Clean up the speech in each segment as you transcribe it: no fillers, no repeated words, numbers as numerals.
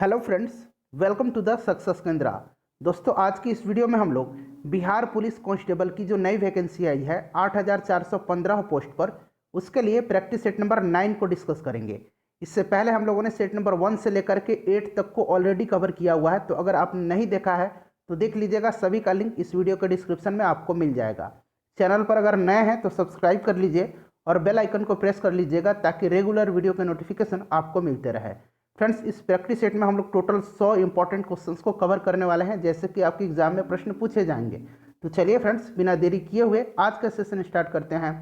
Hello friends, welcome to the success Kendra. दोस्तों, आज की इस वीडियो में हम लोग बिहार पुलिस कांस्टेबल की जो नई वैकेंसी आई है 8,415 पोस्ट पर, उसके लिए प्रैक्टिस सेट नंबर 9 को डिस्कस करेंगे। इससे पहले हम लोगों ने सेट नंबर 1 से लेकर के 8 तक को ऑलरेडी कवर किया हुआ है, तो अगर आपने नहीं देखा है तो देख लीजिएगा। सभी का लिंक इस वीडियो के डिस्क्रिप्शन में आपको मिल जाएगा। चैनल पर अगर नए हैं तो सब्सक्राइब कर लीजिए और बेल आइकन को प्रेस कर लीजिएगा ताकि रेगुलर वीडियो के नोटिफिकेशन आपको मिलते रहे। फ्रेंड्स, इस प्रैक्टिस सेट में हम लोग टोटल 100 इंपॉर्टेंट क्वेश्चंस को कवर करने वाले हैं, जैसे कि आपके एग्जाम में प्रश्न पूछे जाएंगे। तो चलिए फ्रेंड्स, बिना देरी किए हुए आज का सेशन स्टार्ट करते हैं।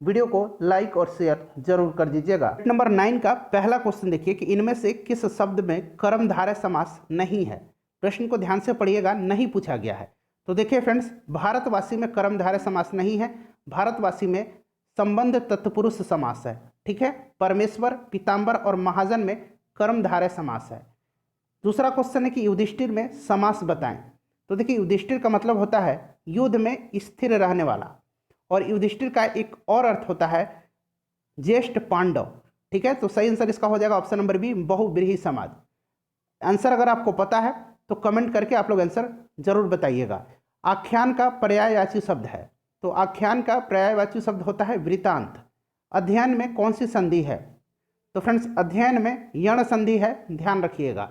वीडियो को लाइक और शेयर जरूर कर दीजिएगा। नंबर 9 का पहला क्वेश्चन देखिए कि इनमें से किस शब्द में कर्मधारय समास नहीं है। प्रश्न को ध्यान से पढ़िएगा, नहीं पूछा गया है। तो देखिए फ्रेंड्स, भारतवासी में कर्मधारय समास नहीं है। भारतवासी में संबंध तत्पुरुष समास है। ठीक है, परमेश्वर, पीताम्बर और महाजन में कर्मधारय समास है। दूसरा क्वेश्चन है कि युधिष्ठिर में समास बताएं। तो देखिए, युधिष्ठिर का मतलब होता है युद्ध में स्थिर रहने वाला, और युधिष्ठिर का एक और अर्थ होता है ज्येष्ठ पांडव। ठीक है, तो सही आंसर इसका हो जाएगा ऑप्शन नंबर बी, बहुव्रीहि समाज। आंसर अगर आपको पता है तो कमेंट करके आप लोग आंसर जरूर बताइएगा। आख्यान का पर्यायवाची शब्द है, तो आख्यान का पर्यायवाची शब्द होता है वृतांत। अध्ययन में कौन सी संधि है? तो फ्रेंड्स, अध्ययन में यण संधि है, ध्यान रखिएगा।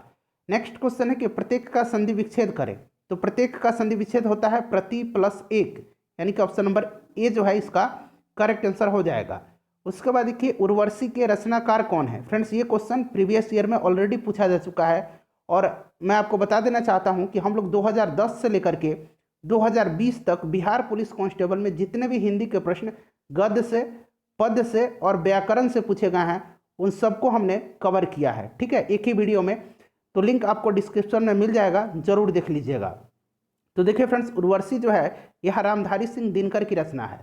नेक्स्ट क्वेश्चन है कि प्रत्येक का संधि विच्छेद करें। तो प्रत्येक का संधि विच्छेद होता है प्रति प्लस एक, यानी कि ऑप्शन नंबर ए जो है इसका करेक्ट आंसर हो जाएगा। उसके बाद देखिए, उर्वशी के रचनाकार कौन है? फ्रेंड्स, ये क्वेश्चन प्रीवियस ईयर में ऑलरेडी पूछा जा चुका है, और मैं आपको बता देना चाहता हूँ कि हम लोग 2010 से लेकर के 2020 तक बिहार पुलिस कांस्टेबल में जितने भी हिंदी के प्रश्न गद्य से, पद्य से और व्याकरण से पूछे गए हैं, उन सबको हमने कवर किया है। ठीक है, एक ही वीडियो में। तो लिंक आपको डिस्क्रिप्शन में मिल जाएगा, जरूर देख लीजिएगा। तो देखिए फ्रेंड्स, उर्वशी जो है यह रामधारी सिंह दिनकर की रचना है।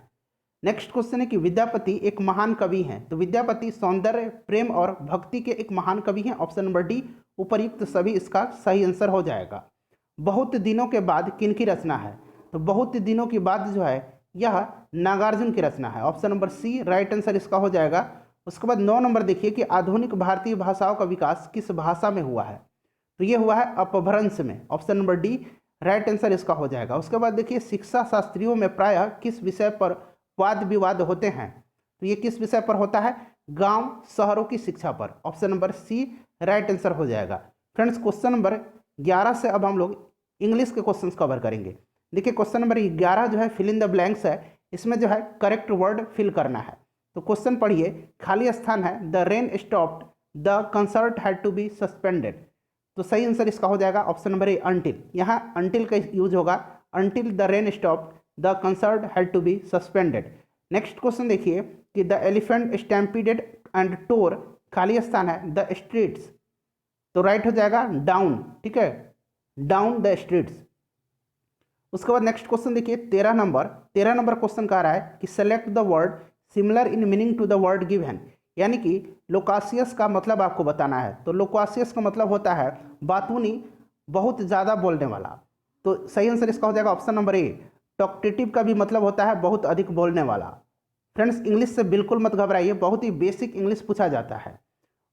नेक्स्ट क्वेश्चन है कि विद्यापति एक महान कवि हैं। तो विद्यापति सौंदर्य, प्रेम और भक्ति के एक महान कवि हैं। ऑप्शन नंबर डी, उपर्युक्त सभी इसका सही आंसर हो जाएगा। बहुत दिनों के बाद किनकी रचना है? तो बहुत दिनों के बाद जो है यह नागार्जुन की रचना है। Option number C right answer इसका हो जाएगा। उसके बाद 9 नंबर देखिए कि आधुनिक भारतीय भाषाओं का विकास किस भाषा में हुआ है? तो ये हुआ है अपभ्रंश में। Option number D right answer इसका हो जाएगा। उसके बाद देखिए, शिक्षा शास्त्रियों में प्रायः किस विषय पर वाद विवाद होते हैं? तो ये किस विषय पर होता है? गांव शहरों की शिक्षा पर। Option number C right answer हो जाएगा। फ्रेंड्स, क्वेश्चन नंबर 11 से अब हम लोग इंग्लिश के क्वेश्चन कवर करेंगे। देखिए, क्वेश्चन नंबर 11 जो है फिल इन द ब्लैंक्स है। इसमें जो है करेक्ट वर्ड फिल करना है। तो क्वेश्चन पढ़िए, खाली स्थान है the rain stopped, the concert had to be suspended. तो सही आंसर इसका हो जाएगा ऑप्शन नंबर ए, अंटिल। यहाँ अंटिल का यूज होगा, until the rain stopped the concert had to be suspended. Next question देखिए कि the elephant stampeded and tore, खाली स्थान है द स्ट्रीट्स। तो राइट हो जाएगा डाउन। ठीक है, डाउन द स्ट्रीट्स। उसके बाद नेक्स्ट क्वेश्चन देखिए 13 नंबर क्वेश्चन कह रहा है कि select the word similar in meaning to the word given, यानी कि लोकासियस का मतलब आपको बताना है। तो लोकासियस का मतलब होता है बातूनी, बहुत ज़्यादा बोलने वाला। तो सही आंसर इसका हो जाएगा ऑप्शन नंबर ए। टॉक्टेटिव का भी मतलब होता है बहुत अधिक बोलने वाला। फ्रेंड्स, इंग्लिश से बिल्कुल मत घबराइए, बहुत ही बेसिक इंग्लिश पूछा जाता है।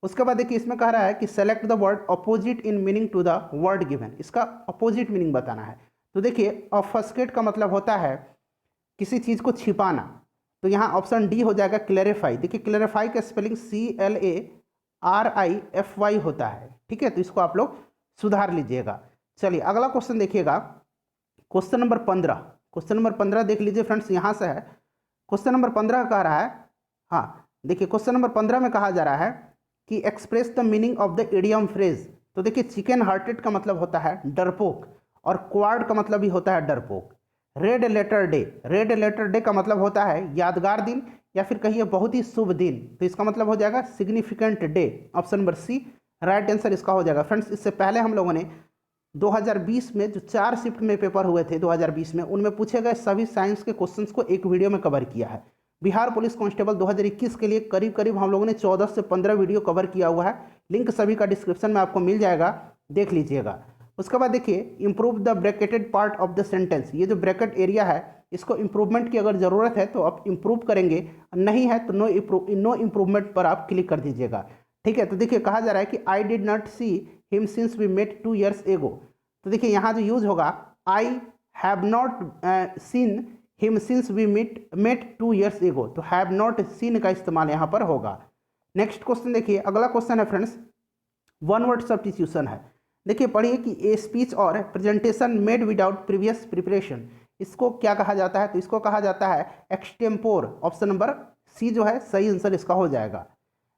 उसके बाद देखिए, इसमें कह रहा है कि select the word opposite in meaning to the word given, इसका अपोजिट मीनिंग बताना है। तो देखिए, ऑफस्केट का मतलब होता है किसी चीज़ को छिपाना। तो यहाँ ऑप्शन डी हो जाएगा क्लेरिफाई। देखिए, क्लेरिफाई का स्पेलिंग CLARIFY होता है। ठीक है, तो इसको आप लोग सुधार लीजिएगा। चलिए अगला क्वेश्चन देखिएगा, क्वेश्चन नंबर 15। क्वेश्चन नंबर 15 देख लीजिए फ्रेंड्स, यहाँ से है। क्वेश्चन नंबर 15 कह रहा है, हाँ देखिए, क्वेश्चन नंबर 15 में कहा जा रहा है कि express the meaning of the idiom phrase. तो देखिए, चिकन हार्टेड का मतलब होता है डरपोक, और क्वाड का मतलब भी होता है डरपोक। Red letter day, red letter day का मतलब होता है यादगार दिन, या फिर कहिए बहुत ही शुभ दिन। तो इसका मतलब हो जाएगा significant day. Option number C right answer इसका हो जाएगा। फ्रेंड्स, इससे पहले हम लोगों ने 2020 में जो 4 शिफ्ट में पेपर हुए थे 2020 में, उनमें पूछे गए सभी साइंस के क्वेश्चंस को एक वीडियो में कवर किया है। बिहार पुलिस कांस्टेबल 2021 के लिए करीब करीब हम लोगों ने 14 से 15 वीडियो कवर किया हुआ है। लिंक सभी का डिस्क्रिप्शन में आपको मिल जाएगा, देख लीजिएगा। उसके बाद देखिए, improve the bracketed part of the sentence. ये जो ब्रैकेट एरिया है, इसको इंप्रूवमेंट की अगर ज़रूरत है तो आप इंप्रूव करेंगे, नहीं है तो नो इम्प्रूवमेंट पर आप क्लिक कर दीजिएगा। ठीक है, तो देखिए कहा जा रहा है कि I did not see him since we met 2 years ago। तो देखिए यहाँ जो यूज होगा, I have not seen him since we met 2 years ago, तो हैव नॉट सीन का इस्तेमाल यहाँ पर होगा। नेक्स्ट क्वेश्चन देखिए, अगला क्वेश्चन है फ्रेंड्स, वन वर्ड सब्स्टिट्यूशन है। देखिए पढ़िए कि ए स्पीच और presentation made without previous preparation, इसको क्या कहा जाता है? तो इसको कहा जाता है एक्सटेम्पोर। ऑप्शन नंबर सी जो है सही आंसर इसका हो जाएगा।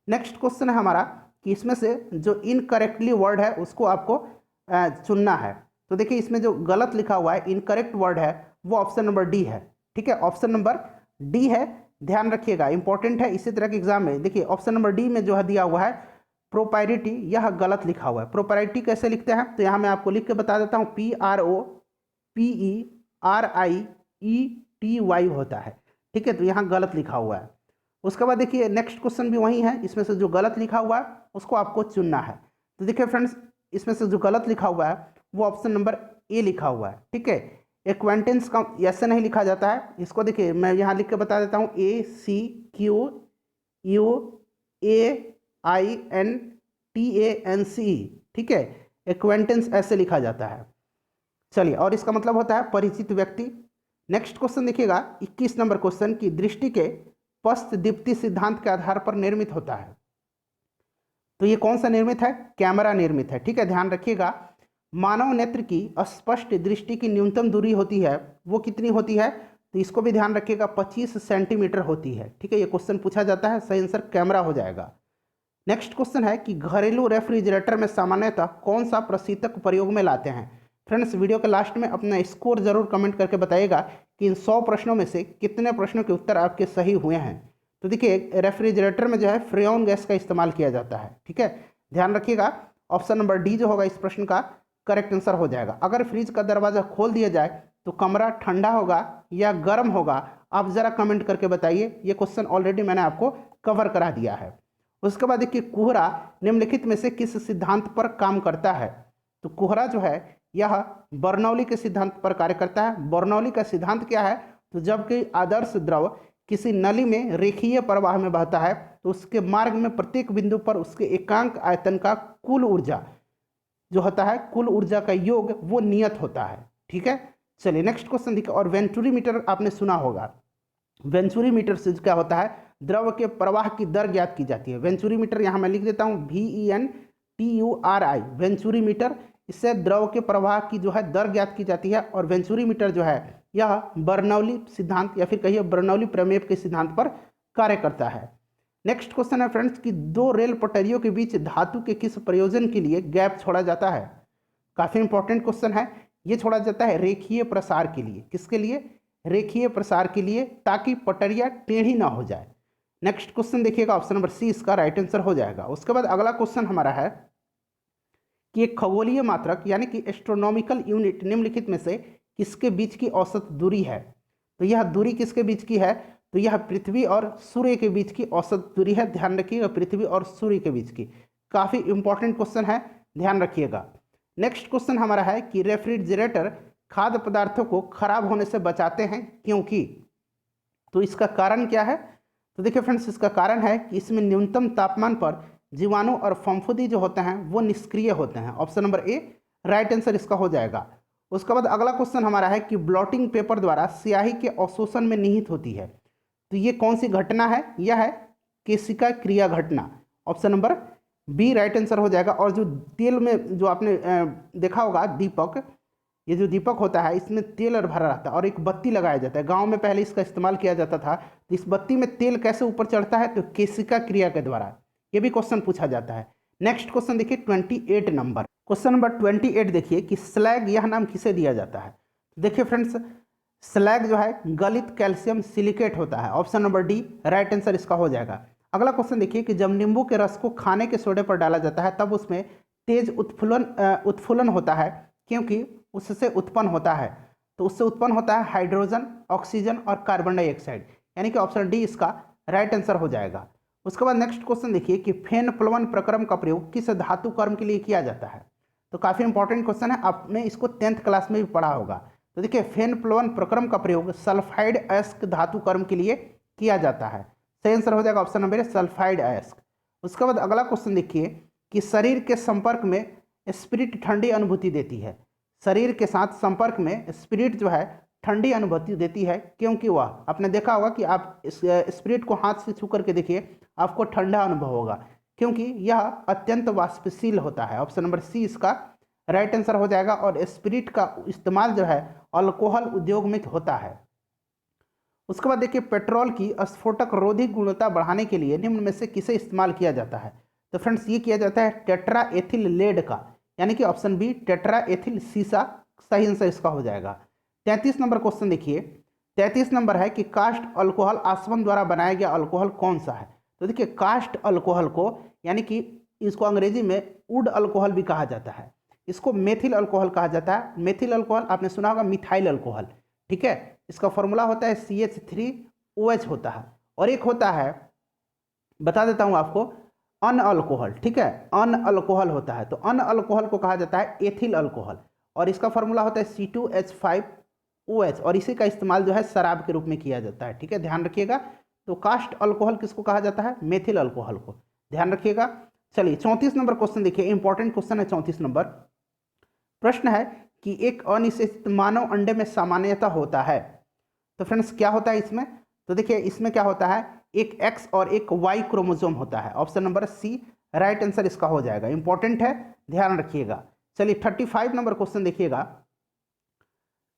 नेक्स्ट क्वेश्चन है हमारा कि इसमें से जो इनकरेक्टली वर्ड है उसको आपको चुनना है। तो देखिए इसमें जो गलत लिखा हुआ है, इनकरेक्ट वर्ड है, वो ऑप्शन नंबर डी है। ठीक है, ऑप्शन नंबर डी है, ध्यान रखिएगा, इंपॉर्टेंट है। इसी तरह के एग्जाम में देखिए ऑप्शन नंबर डी में जो है दिया हुआ है प्रोपाइरिटी, यह गलत लिखा हुआ है। प्रोपाइरिटी कैसे लिखते हैं? तो यहाँ मैं आपको लिख के बता देता हूँ, PROPERIETY होता है। ठीक है, तो यहाँ गलत लिखा हुआ है। उसके बाद देखिए नेक्स्ट क्वेश्चन भी वही है, इसमें से जो गलत लिखा हुआ है उसको आपको चुनना है। तो देखिए फ्रेंड्स, इसमें से जो गलत लिखा हुआ है वो ऑप्शन नंबर ए लिखा हुआ है। ठीक है, एक्वेंटेंस का ऐसे नहीं लिखा जाता है, इसको देखिए मैं यहाँ लिख के बता देता हूँ, ACQUAINTANCE। ठीक है, एक्वेंटेंस ऐसे लिखा जाता है। चलिए, और इसका मतलब होता है परिचित व्यक्ति। नेक्स्ट क्वेश्चन देखिएगा 21 नंबर क्वेश्चन की दृष्टि के पश्च दीप्ति सिद्धांत के आधार पर निर्मित होता है। तो ये कौन सा निर्मित है? कैमरा निर्मित है। ठीक है, ध्यान रखिएगा, मानव नेत्र की स्पष्ट दृष्टि की न्यूनतम दूरी होती है, वो कितनी होती है? तो इसको भी ध्यान रखिएगा, 25 सेंटीमीटर होती है। ठीक है, ये क्वेश्चन पूछा जाता है, सही आंसर कैमरा हो जाएगा। नेक्स्ट क्वेश्चन है कि घरेलू रेफ्रिजरेटर में सामान्यतः कौन सा प्रशीतक प्रयोग में लाते हैं? फ्रेंड्स, वीडियो के लास्ट में अपना स्कोर जरूर कमेंट करके बताइएगा कि इन 100 प्रश्नों में से कितने प्रश्नों के उत्तर आपके सही हुए हैं। तो देखिए रेफ्रिजरेटर में जो है फ्रेऑन गैस का इस्तेमाल किया जाता है। ठीक है, ध्यान रखिएगा, ऑप्शन नंबर डी जो होगा इस प्रश्न का करेक्ट आंसर हो जाएगा। अगर फ्रिज का दरवाजा खोल दिया जाए तो कमरा ठंडा होगा या गर्म होगा? आप जरा कमेंट करके बताइए, ये क्वेश्चन ऑलरेडी मैंने आपको कवर करा दिया है। उसके बाद देखिए कोहरा निम्नलिखित में से किस सिद्धांत पर काम करता है? तो कोहरा जो है यह बर्नौली के सिद्धांत पर कार्य करता है। बर्नौली का सिद्धांत क्या है? तो जब कोई आदर्श द्रव किसी नली में रेखीय प्रवाह में बहता है तो उसके मार्ग में प्रत्येक बिंदु पर उसके एकांक आयतन का कुल ऊर्जा जो होता है, कुल ऊर्जा का योग, वो नियत होता है। ठीक है, चलिए नेक्स्ट क्वेश्चन देखिए। और वेंचुरी मीटर आपने सुना होगा, वेंचुरी मीटर से क्या होता है? द्रव के प्रवाह की दर ज्ञात की जाती है। वेंचुरी मीटर यहाँ मैं लिख देता हूँ VENTURI, वेंचुरी मीटर, इससे द्रव के प्रवाह की जो है दर ज्ञात की जाती है। और वेंचुरी मीटर जो है यह बर्नौली सिद्धांत या फिर कहिए बर्नौली प्रमेय के सिद्धांत पर कार्य करता है। नेक्स्ट क्वेश्चन है फ्रेंड्स कि दो रेल पटरियों के बीच धातु के किस प्रयोजन के लिए गैप छोड़ा जाता है? काफी इंपॉर्टेंट क्वेश्चन है। ये छोड़ा जाता है रेखीय प्रसार के लिए। किसके लिए? रेखीय प्रसार के लिए, ताकि पटरियां टेढ़ी ना हो जाए। नेक्स्ट क्वेश्चन देखिएगा, ऑप्शन नंबर सी इसका राइट आंसर हो जाएगा। उसके बाद अगला क्वेश्चन हमारा है कि एक खगोलीय मात्रक यानी कि एस्ट्रोनॉमिकल यूनिट निम्नलिखित में से किसके बीच की औसत दूरी है? तो यह दूरी किसके बीच की है? तो यह पृथ्वी और सूर्य के बीच की औसत दूरी है। ध्यान रखिएगा, पृथ्वी और सूर्य के बीच की। काफी इंपॉर्टेंट क्वेश्चन है, ध्यान रखिएगा। नेक्स्ट क्वेश्चन हमारा है कि रेफ्रिजरेटर खाद्य पदार्थों को खराब होने से बचाते हैं क्योंकि? तो इसका कारण क्या है? तो देखिए फ्रेंड्स, इसका कारण है कि इसमें न्यूनतम तापमान पर जीवाणु और फफूंदी जो होते हैं वो निष्क्रिय होते हैं। ऑप्शन नंबर ए राइट आंसर इसका हो जाएगा। उसके बाद अगला क्वेश्चन हमारा है कि ब्लॉटिंग पेपर द्वारा स्याही के अवशोषण में निहित होती है। तो ये कौन सी घटना है? यह है केशिका क्रिया घटना। Option number B right answer हो जाएगा। और जो तेल में जो आपने देखा होगा दीपक, ये जो दीपक होता है इसमें तेल भरा रहता है और एक बत्ती लगाया जाता है। गांव में पहले इसका इस्तेमाल किया जाता था। तो इस बत्ती में तेल कैसे ऊपर चढ़ता है? तो केशिका क्रिया के द्वारा। ये भी क्वेश्चन पूछा जाता है। नेक्स्ट क्वेश्चन देखिए 28 नंबर, क्वेश्चन नंबर 28 देखिए कि स्लैग यह नाम किसे दिया जाता है? देखिए फ्रेंड्स, स्लैग जो है गलित कैल्शियम सिलिकेट होता है। Option number D right answer इसका हो जाएगा। अगला क्वेश्चन देखिए कि जब नींबू के रस को खाने के सोडे पर डाला जाता है तब उसमें तेज उत्फुल्लन होता है क्योंकि उससे उत्पन्न होता है। तो उससे उत्पन्न होता है हाइड्रोजन, ऑक्सीजन और कार्बन डाइऑक्साइड, यानी कि ऑप्शन डी इसका राइट आंसर हो जाएगा। उसके बाद नेक्स्ट क्वेश्चन देखिए कि फेन प्लवन प्रक्रम का प्रयोग किस धातु कर्म के लिए किया जाता है? तो काफी इंपॉर्टेंट क्वेश्चन है, आपने इसको 10th क्लास में भी पढ़ा होगा। तो देखिए फेन प्लवन प्रक्रम का प्रयोग सल्फाइड अयस्क धातु कर्म के लिए किया जाता है। सही आंसर हो जाएगा ऑप्शन नंबर सल्फाइड अयस्क। उसके बाद अगला क्वेश्चन देखिए कि शरीर के संपर्क में स्पिरिट ठंडी अनुभूति देती है। शरीर के साथ संपर्क में स्पिरिट जो है ठंडी अनुभूति देती है, क्योंकि वह, आपने देखा होगा कि आप इस स्पिरिट को हाथ से छू करके देखिए, आपको ठंडा अनुभव होगा, क्योंकि यह अत्यंत वाष्पशील होता है। ऑप्शन नंबर सी इसका राइट आंसर हो जाएगा। और स्पिरिट का इस्तेमाल जो है अल्कोहल उद्योग में होता है। उसके बाद देखिए, पेट्रोल की स्फोटक रोधी गुणवत्ता बढ़ाने के लिए निम्न में से किसे इस्तेमाल किया जाता है? तो फ्रेंड्स ये किया जाता है टेट्रा एथिल लेड का, यानी कि ऑप्शन बी टेट्रा एथिल सीसा सही आंसर इसका हो जाएगा। 33 नंबर क्वेश्चन देखिए, 33 नंबर है कि कास्ट अल्कोहल आसवन द्वारा बनाया गया अल्कोहल कौन सा है? तो देखिए, कास्ट अल्कोहल को, यानी कि इसको अंग्रेजी में वुड अल्कोहल भी कहा जाता है, इसको मेथिल अल्कोहल कहा जाता है। मेथिल अल्कोहल आपने सुना होगा मिथाइल अल्कोहल, ठीक है। इसका फॉर्मूला होता है CH3OH होता है। और एक होता है, बता देता हूं आपको, अन अल्कोहल, ठीक है, अन अल्कोहल होता है। तो अन अल्कोहल को कहा जाता है एथिल अल्कोहल, और इसका फॉर्मूला होता है C2H5OH, और इसी का इस्तेमाल जो है शराब के रूप में किया जाता है, ठीक है, ध्यान रखिएगा। तो कास्ट अल्कोहल किसको कहा जाता है? मेथिल अल्कोहल को, ध्यान रखिएगा। चलिए 34 नंबर क्वेश्चन देखिए, इंपॉर्टेंट क्वेश्चन है 34 नंबर। प्रश्न है कि एक अनिश्चित मानव अंडे में सामान्यता होता है। तो फ्रेंड्स क्या होता है इसमें? तो देखिए, इसमें क्या होता है, एक X और एक Y क्रोमोसोम होता है। Option number C right answer इसका हो जाएगा, इंपॉर्टेंट है, ध्यान रखिएगा। चलिए 35 नंबर क्वेश्चन देखिएगा।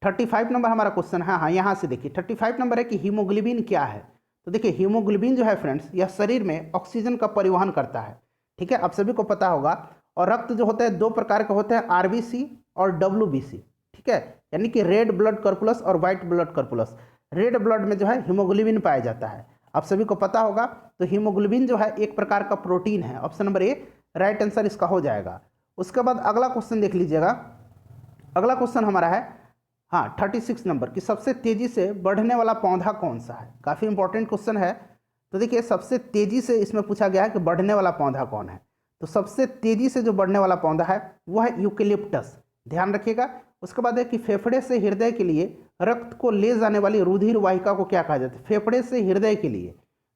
35 नंबर हमारा क्वेश्चन है, हाँ यहाँ से देखिए, 35 नंबर है कि हीमोग्लोबिन क्या है? तो देखिए, हीमोग्लोबिन जो है फ्रेंड्स, यह शरीर में ऑक्सीजन का परिवहन करता है, ठीक है, आप सभी को पता होगा। और रक्त जो होता है दो प्रकार का होता है, RBC और WBC, ठीक है, यानी कि रेड ब्लड कर्पुलस और व्हाइट ब्लड कर्पुलस। रेड ब्लड में जो है हीमोग्लोबिन पाया जाता है, आप सभी को पता होगा। तो हीमोग्लोबिन जो है एक प्रकार का प्रोटीन है। ऑप्शन नंबर ए राइट आंसर इसका हो जाएगा। उसके बाद अगला क्वेश्चन देख लीजिएगा। अगला क्वेश्चन हमारा है, हाँ 36 नंबर, कि सबसे तेजी से बढ़ने वाला पौधा कौन सा है? काफ़ी इंपॉर्टेंट क्वेश्चन है। तो देखिए, सबसे तेजी से इसमें पूछा गया है कि बढ़ने वाला पौधा कौन है। तो सबसे तेजी से जो बढ़ने वाला पौधा है वह है यूकेलिप्टस, ध्यान रखिएगा। उसके बाद है कि फेफड़े से हृदय के लिए रक्त को ले जाने वाली रुधिर वाहिका को क्या कहा जाता है? फेफड़े से हृदय के लिए,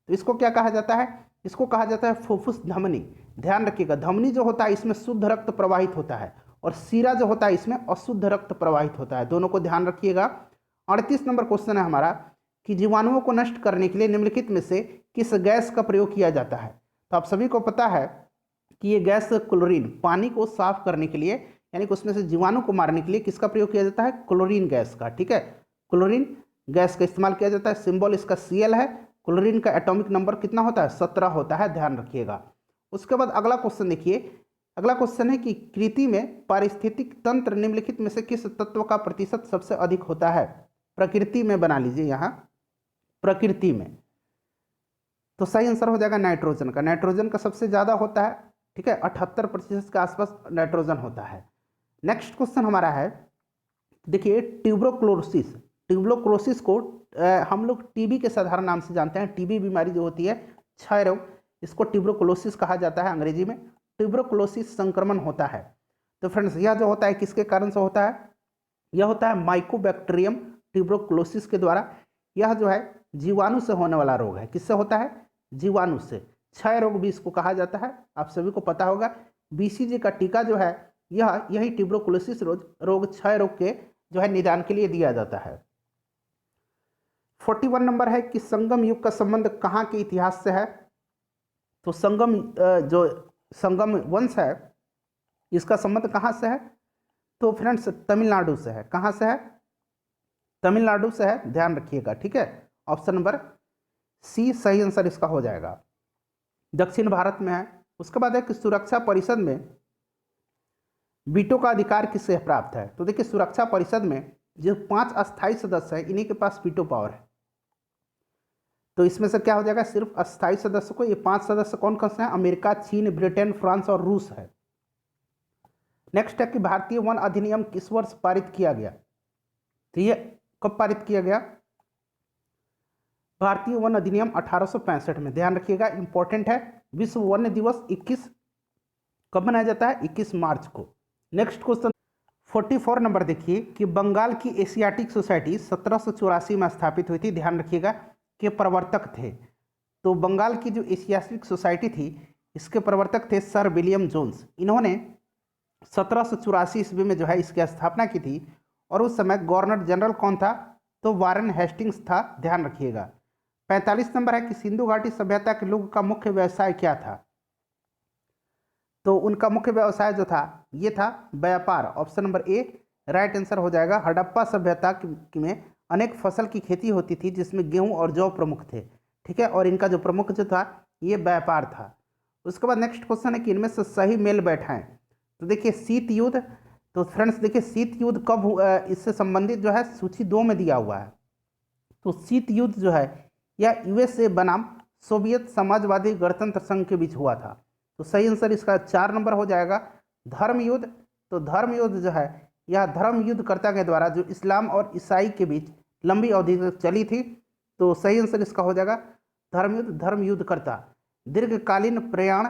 तो इसको क्या कहा जाता है? इसको कहा जाता है फुफ्फुस धमनी, ध्यान रखिएगा। धमनी जो होता है इसमें शुद्ध रक्त प्रवाहित होता है, और सीरा जो होता है इसमें अशुद्ध रक्त प्रवाहित होता है, दोनों को ध्यान रखिएगा। 38 नंबर क्वेश्चन है हमारा कि जीवाणुओं को नष्ट करने के लिए निम्नलिखित में से किस गैस का प्रयोग किया जाता है? तो आप सभी को पता है कि ये गैस क्लोरीन, पानी को साफ करने के लिए, यानी कि उसमें से जीवाणु को मारने के लिए किसका प्रयोग किया जाता है? क्लोरीन गैस का, ठीक है, क्लोरीन गैस का इस्तेमाल किया जाता है। सिंबल इसका Cl है। क्लोरीन का एटॉमिक नंबर कितना होता है? 17 होता है, ध्यान रखिएगा। उसके बाद अगला क्वेश्चन देखिए। अगला क्वेश्चन है कि कृति में पारिस्थितिक तंत्र निम्नलिखित में से किस तत्व का प्रतिशत सबसे अधिक होता है? प्रकृति में बना लीजिए, यहाँ प्रकृति में, तो सही आंसर हो जाएगा नाइट्रोजन का। नाइट्रोजन का सबसे ज़्यादा होता है, ठीक है, 78% के आसपास नाइट्रोजन होता है। नेक्स्ट क्वेश्चन हमारा है, देखिए ट्यूबरोक्लोसिस। ट्यूबरोक्लोसिस को हम लोग टीबी के साधारण नाम से जानते हैं। टीबी बीमारी जो होती है, क्षय रोग, इसको ट्यूबरोक्लोसिस कहा जाता है अंग्रेजी में। ट्यूबरोक्लोसिस संक्रमण होता है। तो फ्रेंड्स यह जो होता है किसके कारण से होता है? यह होता है माइकोबैक्टीरियम ट्यूबरोक्लोसिस के द्वारा। यह जो है जीवाणु से होने वाला रोग है। किससे होता है? जीवाणु से। क्षय रोग भी इसको कहा जाता है, आप सभी को पता होगा। BCG का टीका जो है यही ट्यूबरोक्लोसिस रोग, क्षय रोग के जो है निदान के लिए दिया जाता है। 41 नंबर है कि संगम युग का संबंध कहाँ के इतिहास से है? तो जो संगम वंश है इसका संबंध कहाँ से है? तो फ्रेंड्स तमिलनाडु से है। कहाँ से है? तमिलनाडु से है, ध्यान रखिएगा, ठीक है। ऑप्शन नंबर सी सही आंसर इसका हो जाएगा। दक्षिण भारत में है। उसके बाद है कि सुरक्षा परिषद में वीटो का अधिकार किससे प्राप्त है? तो देखिए, सुरक्षा परिषद में जो 5 अस्थायी सदस्य है इन्हीं के पास वीटो पावर है। तो इसमें से क्या हो जाएगा? सिर्फ अस्थायी सदस्य को, ये 5 सदस्य कौन कौन से हैं? अमेरिका, चीन, ब्रिटेन, फ्रांस और रूस है। नेक्स्ट है कि भारतीय वन अधिनियम किस वर्ष पारित किया गया? तो ये कब पारित किया गया? भारतीय वन अधिनियम 1865 में, ध्यान रखिएगा, इंपॉर्टेंट है। विश्व वन्य दिवस 21 कब मनाया जाता है? 21 मार्च को। नेक्स्ट क्वेश्चन 44 नंबर देखिए कि बंगाल की एशियाटिक सोसाइटी 1784 में स्थापित हुई थी, ध्यान रखिएगा, के प्रवर्तक थे। तो बंगाल की जो एशियाटिक सोसाइटी थी इसके प्रवर्तक थे सर विलियम जोन्स। इन्होंने 1784 ईस्वी में जो है इसकी स्थापना की थी। और उस समय गवर्नर जनरल कौन था? तो वारेन हेस्टिंग्स था, ध्यान रखिएगा। 45 नंबर है कि सिंधु घाटी सभ्यता के लोगों का मुख्य व्यवसाय क्या था? तो उनका मुख्य व्यवसाय जो था ये था व्यापार। ऑप्शन नंबर ए राइट आंसर हो जाएगा। हड़प्पा सभ्यता में अनेक फसल की खेती होती थी जिसमें गेहूं और जौ प्रमुख थे, ठीक है, और इनका जो प्रमुख जो था ये व्यापार था। उसके बाद नेक्स्ट क्वेश्चन है कि इनमें से सही मेल बैठाएं। तो देखिए शीत युद्ध, तो फ्रेंड्स देखिए शीत युद्ध कब इससे संबंधित जो है सूची 2 में दिया हुआ है। तो शीत युद्ध जो है यह यूएसए बनाम सोवियत समाजवादी गणतंत्र संघ के बीच हुआ था। तो सही आंसर इसका 4 नंबर हो जाएगा। धर्म युद्ध, तो धर्म युद्ध जो है यह धर्म युद्धकर्ता के द्वारा जो इस्लाम और ईसाई के बीच लंबी अवधि तक चली थी। तो सही आंसर इसका हो जाएगा धर्म युद्धकर्ता। दीर्घकालीन प्रयाण,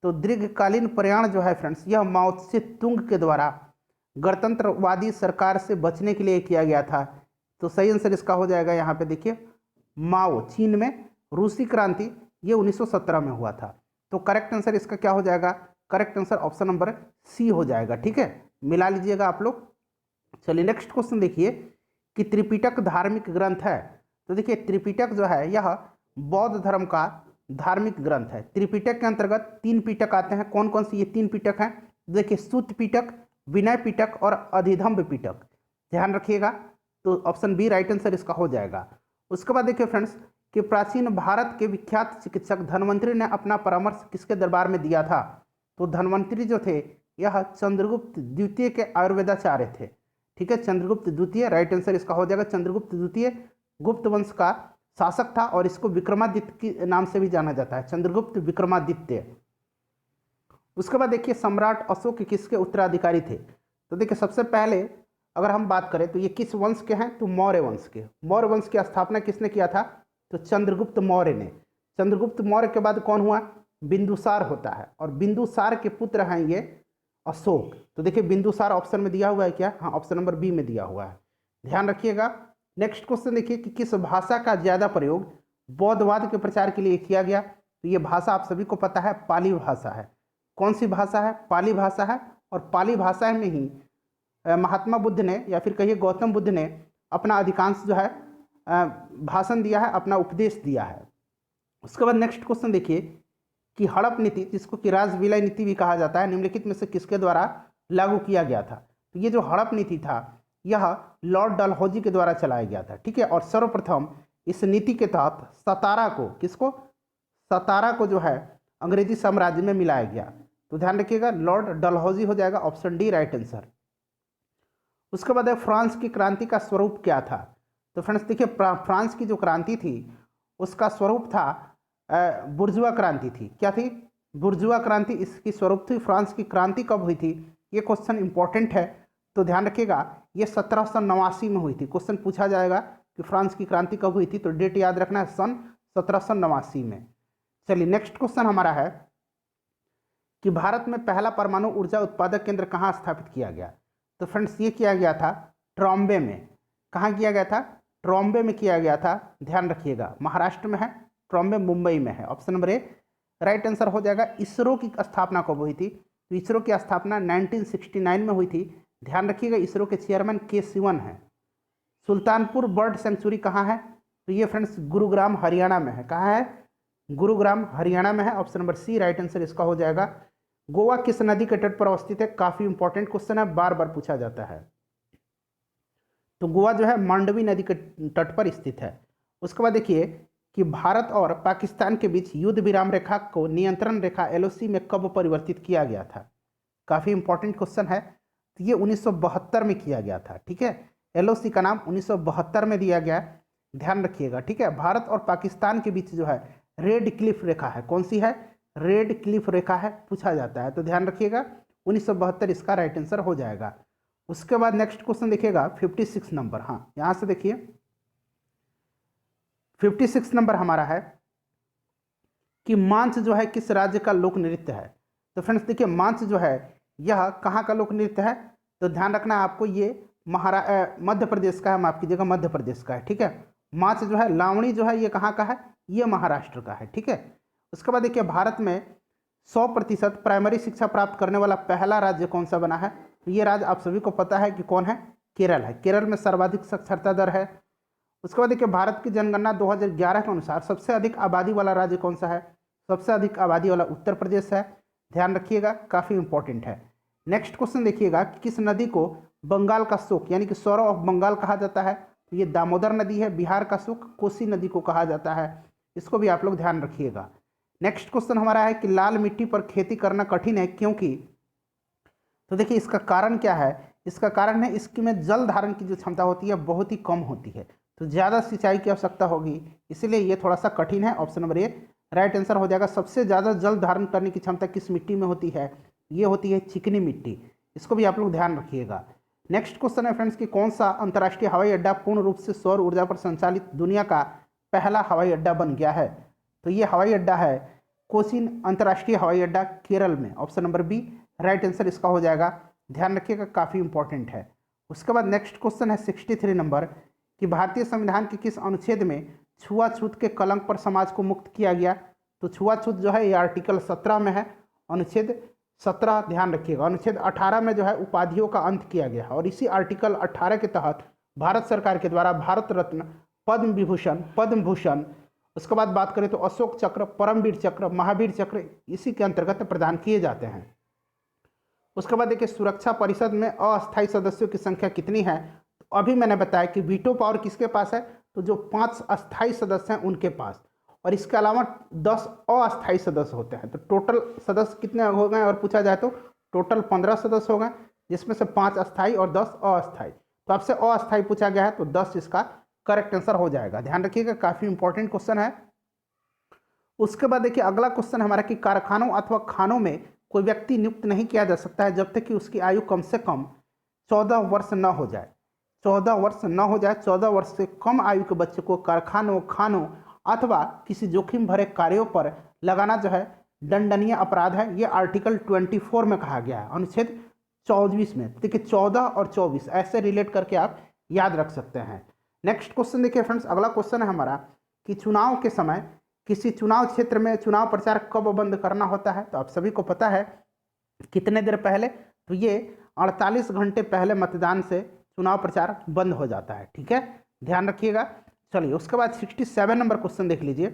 तो दीर्घकालीन प्रयाण जो है फ्रेंड्स यह माओ त्से तुंग के द्वारा गणतंत्रवादी सरकार से बचने के लिए किया गया था। तो सही आंसर इसका हो जाएगा यहाँ पे देखिए माओ, चीन में रूसी क्रांति ये 1917 में हुआ था। तो करेक्ट आंसर इसका क्या हो जाएगा? Correct answer option number C हो जाएगा, ठीक है, मिला लीजिएगा आप लोग। चलिए नेक्स्ट क्वेश्चन देखिए कि त्रिपिटक धार्मिक ग्रंथ है। तो देखिए त्रिपिटक जो है यह बौद्ध धर्म का धार्मिक ग्रंथ है। त्रिपिटक के अंतर्गत 3 पिटक आते हैं। कौन कौन सी ये 3 पिटक हैं? देखिए सूत पिटक, विनय पिटक और अधिधम्ब पिटक, ध्यान रखिएगा। तो ऑप्शन बी राइट आंसर इसका हो जाएगा। उसके बाद देखिए फ्रेंड्स कि प्राचीन भारत के विख्यात चिकित्सक धन्वंतरि ने अपना परामर्श किसके दरबार में दिया था? तो धन्वंतरि जो थे यह चंद्रगुप्त द्वितीय के आयुर्वेदाचार्य थे, ठीक है, चंद्रगुप्त द्वितीय राइट आंसर इसका हो जाएगा। चंद्रगुप्त द्वितीय गुप्त वंश का शासक था और इसको विक्रमादित्य के नाम से भी जाना जाता है, चंद्रगुप्त विक्रमादित्य। उसके बाद देखिए सम्राट अशोक किसके उत्तराधिकारी थे? तो देखिए सबसे पहले अगर हम बात करें तो ये किस वंश के हैं? तो मौर्य वंश के। मौर्य वंश की स्थापना किसने किया था? तो चंद्रगुप्त मौर्य ने। चंद्रगुप्त मौर्य के बाद कौन हुआ? बिंदुसार होता है, और बिंदुसार के पुत्र हैं ये अशोक। तो देखिए बिंदुसार ऑप्शन में दिया हुआ है क्या? हाँ, ऑप्शन नंबर बी में दिया हुआ है, ध्यान रखिएगा। नेक्स्ट क्वेश्चन देखिए कि किस भाषा का ज्यादा प्रयोग बौद्धवाद के प्रचार के लिए किया गया? तो ये भाषा आप सभी को पता है पाली भाषा है। कौन सी भाषा है? पाली भाषा है। और पाली भाषा में ही महात्मा बुद्ध ने या फिर कहिए गौतम बुद्ध ने अपना अधिकांश जो है भाषण दिया है, अपना उपदेश दिया है। उसके बाद नेक्स्ट क्वेश्चन देखिए कि हड़प नीति, जिसको कि राजविलय नीति भी कहा जाता है, निम्नलिखित में से किसके द्वारा लागू किया गया था? तो ये जो हड़प नीति था यह लॉर्ड डलहौजी के द्वारा चलाया गया था, ठीक है। और सर्वप्रथम इस नीति के तहत सतारा को, किसको? सतारा को जो है अंग्रेजी साम्राज्य में मिलाया गया। तो ध्यान रखिएगा लॉर्ड डलहौजी हो जाएगा, ऑप्शन डी राइट आंसर। उसके बाद है फ्रांस की क्रांति का स्वरूप क्या था? तो फ्रेंड्स देखिए फ्रांस की जो क्रांति थी उसका स्वरूप था बुर्जुआ क्रांति थी। क्या थी? बुर्जुआ क्रांति इसकी स्वरूप थी। फ्रांस की क्रांति कब हुई थी? ये क्वेश्चन इंपॉर्टेंट है, तो ध्यान रखिएगा ये 1789 में हुई थी। क्वेश्चन पूछा जाएगा कि फ्रांस की क्रांति कब हुई थी, तो डेट याद रखना है, सन 1789 में। चलिए नेक्स्ट क्वेश्चन हमारा है कि भारत में पहला परमाणु ऊर्जा उत्पादक केंद्र कहाँ स्थापित किया गया? तो फ्रेंड्स ये किया गया था ट्रॉम्बे में। कहाँ किया गया था? ट्रॉम्बे में किया गया था, ध्यान रखिएगा, महाराष्ट्र में है। ट्रॉम्बे मुंबई में है, ऑप्शन नंबर ए राइट आंसर हो जाएगा। इसरो की स्थापना कब हुई थी? तो इसरो की स्थापना 1969 में हुई थी, ध्यान रखिएगा। इसरो के चेयरमैन के सिवन है। सुल्तानपुर बर्ड सेंचुरी कहाँ है? तो ये फ्रेंड्स गुरुग्राम हरियाणा में है। कहाँ है? गुरुग्राम हरियाणा में है, option number C right answer इसका हो जाएगा। गोवा किस नदी के तट पर अवस्थित है? काफी इंपॉर्टेंट क्वेश्चन है, बार बार पूछा जाता है। तो गोवा जो है मांडवी नदी के तट पर स्थित है। उसके बाद देखिए कि भारत और पाकिस्तान के बीच युद्ध विराम रेखा को नियंत्रण रेखा एलओसी में कब परिवर्तित किया गया था? काफी इंपॉर्टेंट क्वेश्चन है। तो ये 1972 में किया गया था, ठीक है। एलओसी का नाम 1972 में दिया गया, ध्यान रखिएगा, ठीक है। भारत और पाकिस्तान के बीच जो है रेड क्लिफ रेखा है। कौन सी है? रेड क्लिफ रेखा है, पूछा जाता है, तो ध्यान रखिएगा 1972 इसका राइट आंसर हो जाएगा। उसके बाद नेक्स्ट क्वेश्चन देखिएगा 56 नंबर। हाँ, यहां से देखिए 56 नंबर हमारा है कि मांच जो है किस राज्य का लोक नृत्य है? तो फ्रेंड्स देखिए मांच जो है यह कहाँ का लोक नृत्य है? तो ध्यान रखना है आपको, ये मध्य प्रदेश का है, माफ कीजिएगा मध्य प्रदेश का है, ठीक है। मांच जो है, लावणी जो है ये कहाँ का है? ये महाराष्ट्र का है, ठीक है। उसके बाद देखिए भारत में 100% प्राइमरी शिक्षा प्राप्त करने वाला पहला राज्य कौन सा बना है? तो ये राज्य आप सभी को पता है कि कौन है, केरल है। केरल में सर्वाधिक साक्षरता दर है। उसके बाद देखिए भारत की जनगणना 2011 के अनुसार सबसे अधिक आबादी वाला राज्य कौन सा है? सबसे अधिक आबादी वाला उत्तर प्रदेश है। ध्यान रखिएगा, काफ़ी इंपॉर्टेंट है। नेक्स्ट क्वेश्चन देखिएगा कि किस नदी को बंगाल का शोक यानी कि सौरव ऑफ बंगाल कहा जाता है? तो ये दामोदर नदी है। बिहार का शोक कोसी नदी को कहा जाता है। इसको भी आप लोग ध्यान रखिएगा। नेक्स्ट क्वेश्चन हमारा है कि लाल मिट्टी पर खेती करना कठिन है क्योंकि? तो देखिए इसका कारण क्या है? इसका कारण है इसकी में जल धारण की जो क्षमता होती है बहुत ही कम होती है, तो ज़्यादा सिंचाई की आवश्यकता होगी, इसलिए ये थोड़ा सा कठिन है। ऑप्शन नंबर ए राइट आंसर हो जाएगा। सबसे ज़्यादा जल धारण करने की क्षमता किस मिट्टी में होती है? ये होती है चिकनी मिट्टी। इसको भी आप लोग ध्यान रखिएगा। नेक्स्ट क्वेश्चन है फ्रेंड्स कि कौन सा अंतर्राष्ट्रीय हवाई अड्डा पूर्ण रूप से सौर ऊर्जा पर संचालित दुनिया का पहला हवाई अड्डा बन गया है? तो ये हवाई अड्डा है कोचीन अंतर्राष्ट्रीय हवाई अड्डा, केरल में। Option number B right answer इसका हो जाएगा। ध्यान रखिएगा, काफ़ी इंपॉर्टेंट है। उसके बाद नेक्स्ट क्वेश्चन है 63 नंबर कि भारतीय संविधान के किस अनुच्छेद में छुआछूत के कलंक पर समाज को मुक्त किया गया? तो छुआछूत जो है ये आर्टिकल 17 में है, अनुच्छेद 17। ध्यान रखिएगा। अनुच्छेद 18 में जो है उपाधियों का अंत किया गया है और इसी आर्टिकल 18 के तहत भारत सरकार के द्वारा भारत रत्न, पद्म विभूषण, पद्म भूषण, उसके बाद बात करें तो अशोक चक्र, परमवीर चक्र, महावीर चक्र इसी के अंतर्गत प्रदान किए जाते हैं। उसके बाद देखिए सुरक्षा परिषद में अस्थायी सदस्यों की संख्या कितनी है? तो अभी मैंने बताया कि वीटो पावर किसके पास है? तो जो 5 अस्थायी सदस्य हैं उनके पास, और इसके अलावा 10 अस्थायी सदस्य होते हैं। तो टोटल सदस्य कितने हो गए? और पूछा जाए तो टोटल 15 सदस्य हो गए, जिसमें से 5 अस्थायी और 10 अस्थायी। तो आपसे अस्थायी पूछा गया है तो 10 इसका करेक्ट आंसर हो जाएगा। ध्यान रखिएगा, काफ़ी इंपॉर्टेंट क्वेश्चन है। उसके बाद देखिए अगला क्वेश्चन हमारा कि कारखानों अथवा खानों में कोई व्यक्ति नियुक्त नहीं किया जा सकता है जब तक कि उसकी आयु कम से कम 14 वर्ष न हो जाए। 14 वर्ष न हो जाए, 14 वर्ष से कम आयु के बच्चे को कारखानों, खानों अथवा किसी जोखिम भरे कार्यों पर लगाना जो है दंडनीय अपराध है। ये आर्टिकल 24 में कहा गया है, अनुच्छेद 24 में। देखिए 14 और 24 ऐसे रिलेट करके आप याद रख सकते हैं। नेक्स्ट क्वेश्चन देखिए फ्रेंड्स, अगला क्वेश्चन है हमारा कि चुनाव के समय किसी चुनाव क्षेत्र में चुनाव प्रचार कब बंद करना होता है? तो आप सभी को पता है कितने देर पहले? तो ये 48 घंटे पहले मतदान से चुनाव प्रचार बंद हो जाता है। ठीक है, ध्यान रखिएगा। चलिए उसके बाद 67 नंबर क्वेश्चन देख लीजिए।